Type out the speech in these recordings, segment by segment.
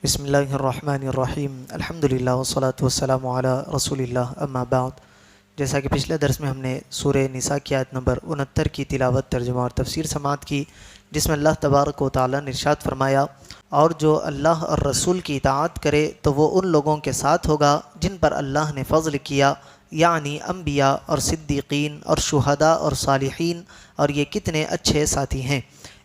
بسم اللہ الرحمن الرحیم الحمدللہ والصلاة والسلام علی رسول اللہ اما بعد۔ جیسا کہ پچھلے درس میں ہم نے سورہ نساء کی آیت نمبر 69 کی تلاوت، ترجمہ اور تفسیر سماعت کی، جس میں اللہ تبارک و تعالیٰ نے ارشاد فرمایا، اور جو اللہ اور رسول کی اطاعت کرے تو وہ ان لوگوں کے ساتھ ہوگا جن پر اللہ نے فضل کیا، یعنی انبیاء اور صدیقین اور شہداء اور صالحین، اور یہ کتنے اچھے ساتھی ہیں۔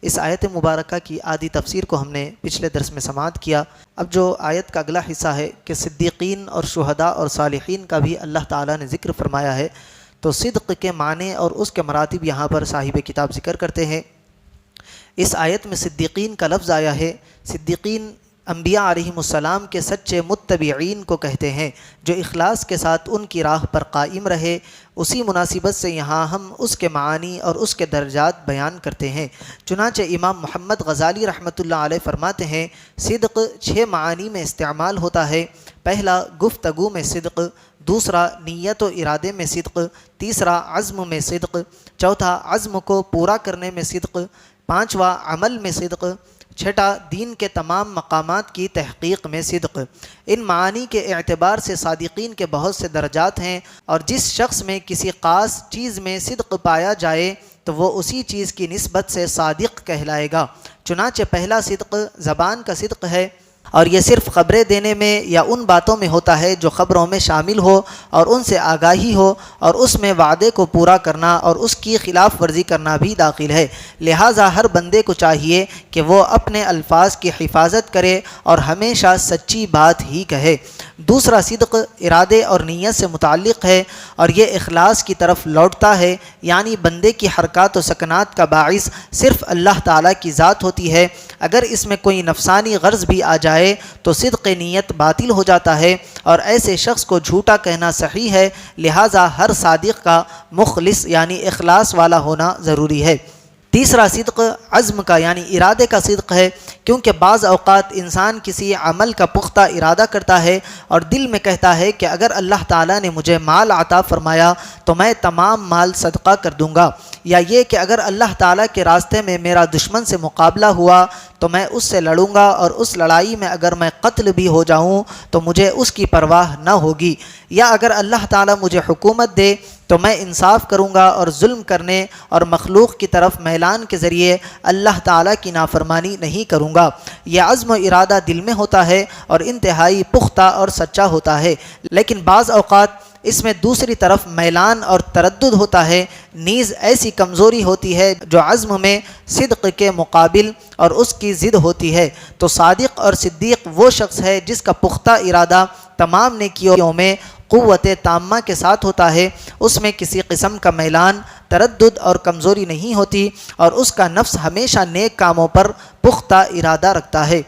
اس آیت مبارکہ کی آدھی تفسیر کو ہم نے پچھلے درس میں سماعت کیا۔ اب جو آیت کا اگلا حصہ ہے کہ صدیقین اور شہداء اور صالحین کا بھی اللہ تعالیٰ نے ذکر فرمایا ہے، تو صدق کے معنی اور اس کے مراتب یہاں پر صاحب کتاب ذکر کرتے ہیں۔ اس آیت میں صدیقین کا لفظ آیا ہے۔ صدیقین انبیاء علیہم السلام کے سچے متبعین کو کہتے ہیں، جو اخلاص کے ساتھ ان کی راہ پر قائم رہے۔ اسی مناسبت سے یہاں ہم اس کے معانی اور اس کے درجات بیان کرتے ہیں۔ چنانچہ امام محمد غزالی رحمۃ اللہ علیہ فرماتے ہیں، صدق 6 معانی میں استعمال ہوتا ہے۔ پہلا گفتگو میں صدق، دوسرا نیت و ارادے میں صدق، تیسرا عزم میں صدق، چوتھا عزم کو پورا کرنے میں صدق، پانچواں عمل میں صدق، چھٹا دین کے تمام مقامات کی تحقیق میں صدق۔ ان معانی کے اعتبار سے صادقین کے بہت سے درجات ہیں، اور جس شخص میں کسی خاص چیز میں صدق پایا جائے تو وہ اسی چیز کی نسبت سے صادق کہلائے گا۔ چنانچہ پہلا صدق زبان کا صدق ہے، اور یہ صرف خبریں دینے میں یا ان باتوں میں ہوتا ہے جو خبروں میں شامل ہو اور ان سے آگاہی ہو، اور اس میں وعدے کو پورا کرنا اور اس کی خلاف ورزی کرنا بھی داخل ہے۔ لہٰذا ہر بندے کو چاہیے کہ وہ اپنے الفاظ کی حفاظت کرے اور ہمیشہ سچی بات ہی کہے۔ دوسرا صدق ارادے اور نیت سے متعلق ہے، اور یہ اخلاص کی طرف لوٹتا ہے، یعنی بندے کی حرکات و سکنات کا باعث صرف اللہ تعالیٰ کی ذات ہوتی ہے۔ اگر اس میں کوئی نفسانی غرض بھی آ جائے تو صدق نیت باطل ہو جاتا ہے، اور ایسے شخص کو جھوٹا کہنا صحیح ہے۔ لہٰذا ہر صادق کا مخلص یعنی اخلاص والا ہونا ضروری ہے۔ تیسرا صدق عزم کا یعنی ارادے کا صدق ہے، کیونکہ بعض اوقات انسان کسی عمل کا پختہ ارادہ کرتا ہے اور دل میں کہتا ہے کہ اگر اللہ تعالیٰ نے مجھے مال عطا فرمایا تو میں تمام مال صدقہ کر دوں گا، یا یہ کہ اگر اللہ تعالیٰ کے راستے میں میرا دشمن سے مقابلہ ہوا تو میں اس سے لڑوں گا، اور اس لڑائی میں اگر میں قتل بھی ہو جاؤں تو مجھے اس کی پرواہ نہ ہوگی، یا اگر اللہ تعالیٰ مجھے حکومت دے تو میں انصاف کروں گا اور ظلم کرنے اور مخلوق کی طرف میلان کے ذریعے اللہ تعالیٰ کی نافرمانی نہیں کروں گا۔ یہ عزم و ارادہ دل میں ہوتا ہے اور انتہائی پختہ اور سچا ہوتا ہے، لیکن بعض اوقات اس میں دوسری طرف میلان اور تردد ہوتا ہے، نیز ایسی کمزوری ہوتی ہے جو عزم میں صدق کے مقابل اور اس کی ضد ہوتی ہے۔ تو صادق اور صدیق وہ شخص ہے جس کا پختہ ارادہ تمام نیکیوں میں قوت تامہ کے ساتھ ہوتا ہے، اس میں کسی قسم کا میلان، تردد اور کمزوری نہیں ہوتی، اور اس کا نفس ہمیشہ نیک کاموں پر پختہ ارادہ رکھتا ہے۔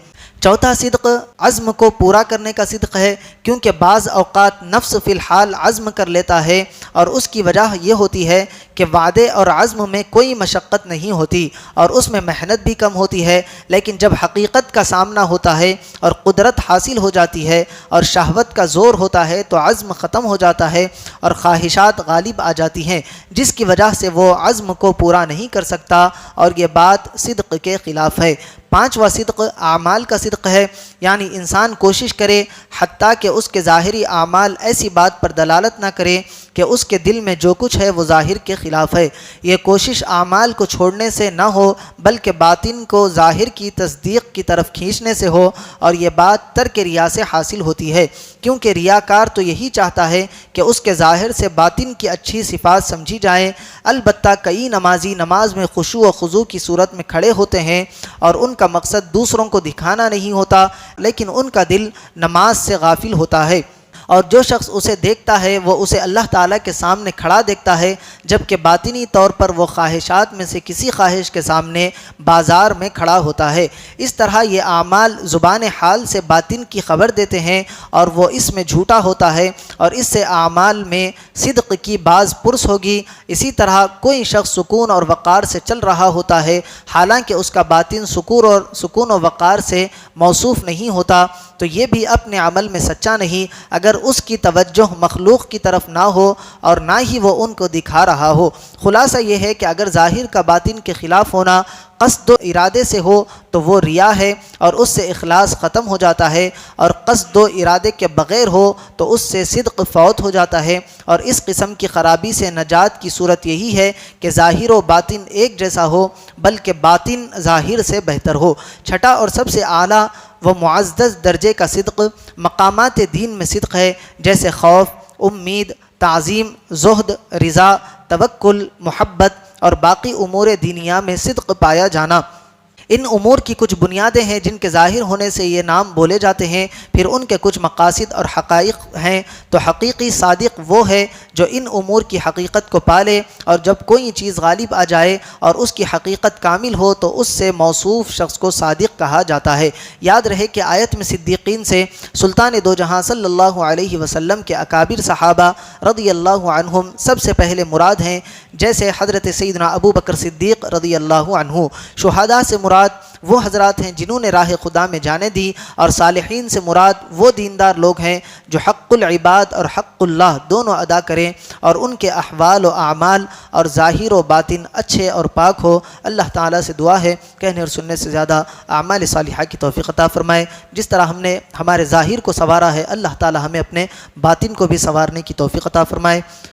چوتھا صدق عزم کو پورا کرنے کا صدق ہے، کیونکہ بعض اوقات نفس فی الحال عزم کر لیتا ہے، اور اس کی وجہ یہ ہوتی ہے کہ وعدے اور عزم میں کوئی مشقت نہیں ہوتی اور اس میں محنت بھی کم ہوتی ہے، لیکن جب حقیقت کا سامنا ہوتا ہے اور قدرت حاصل ہو جاتی ہے اور شہوت کا زور ہوتا ہے تو عزم ختم ہو جاتا ہے اور خواہشات غالب آ جاتی ہیں، جس کی وجہ سے وہ عزم کو پورا نہیں کر سکتا، اور یہ بات صدق کے خلاف ہے۔ پانچواں صدق اعمال کا صدق ہے، یعنی انسان کوشش کرے حتیٰ کہ اس کے ظاہری اعمال ایسی بات پر دلالت نہ کرے کہ اس کے دل میں جو کچھ ہے وہ ظاہر کے خلاف ہے۔ یہ کوشش اعمال کو چھوڑنے سے نہ ہو بلکہ باطن کو ظاہر کی تصدیق کی طرف کھینچنے سے ہو، اور یہ بات ترک ریا سے حاصل ہوتی ہے، کیونکہ ریاکار تو یہی چاہتا ہے کہ اس کے ظاہر سے باطن کی اچھی صفات سمجھی جائیں۔ البتہ کئی نمازی نماز میں خشوع و خضوع کی صورت میں کھڑے ہوتے ہیں، اور ان کا مقصد دوسروں کو دکھانا نہیں ہوتا، لیکن ان کا دل نماز سے غافل ہوتا ہے، اور جو شخص اسے دیکھتا ہے وہ اسے اللہ تعالیٰ کے سامنے کھڑا دیکھتا ہے، جبکہ باطنی طور پر وہ خواہشات میں سے کسی خواہش کے سامنے بازار میں کھڑا ہوتا ہے۔ اس طرح یہ اعمال زبان حال سے باطن کی خبر دیتے ہیں، اور وہ اس میں جھوٹا ہوتا ہے، اور اس سے اعمال میں صدق کی باز پرس ہوگی۔ اسی طرح کوئی شخص سکون اور وقار سے چل رہا ہوتا ہے، حالانکہ اس کا باطن سکون و وقار سے موصوف نہیں ہوتا، تو یہ بھی اپنے عمل میں سچا نہیں۔ اگر اس کی توجہ مخلوق کی طرف نہ ہو اور نہ ہی وہ ان کو دکھا رہا ہو۔ خلاصہ یہ ہے کہ اگر ظاہر کا باطن کے خلاف ہونا قصد و ارادے سے ہو تو وہ ریا ہے اور اس سے اخلاص ختم ہو جاتا ہے، اور قصد و ارادے کے بغیر ہو تو اس سے صدق فوت ہو جاتا ہے۔ اور اس قسم کی خرابی سے نجات کی صورت یہی ہے کہ ظاہر و باطن ایک جیسا ہو، بلکہ باطن ظاہر سے بہتر ہو۔ چھٹا اور سب سے اعلیٰ و معزز درجے کا صدق مقامات دین میں صدق ہے، جیسے خوف، امید، تعظیم، زہد، رضا، توکل، محبت اور باقی امور دینیہ میں صدق پایا جانا۔ ان امور کی کچھ بنیادیں ہیں جن کے ظاہر ہونے سے یہ نام بولے جاتے ہیں، پھر ان کے کچھ مقاصد اور حقائق ہیں۔ تو حقیقی صادق وہ ہے جو ان امور کی حقیقت کو پالے، اور جب کوئی چیز غالب آ جائے اور اس کی حقیقت کامل ہو تو اس سے موصوف شخص کو صادق کہا جاتا ہے۔ یاد رہے کہ آیت میں صدیقین سے سلطان دو جہاں صلی اللہ علیہ وسلم کے اکابر صحابہ رضی اللہ عنہم سب سے پہلے مراد ہیں، جیسے حضرت سیدنا ابو بکر صدیق رضی اللہ عنہ۔ شہداء سے مراد وہ حضرات ہیں جنہوں نے راہ خدا میں جانیں دی، اور صالحین سے مراد وہ دیندار لوگ ہیں جو حق العباد اور حق اللہ دونوں ادا کریں، اور ان کے احوال و اعمال اور ظاہر و باطن اچھے اور پاک ہو۔ اللہ تعالیٰ سے دعا ہے کہنے اور سننے سے زیادہ اعمال صالحہ کی توفیق عطا فرمائے۔ جس طرح ہم نے ہمارے ظاہر کو سنوارا ہے، اللہ تعالیٰ ہمیں اپنے باطن کو بھی سنوارنے کی توفیق عطا فرمائے۔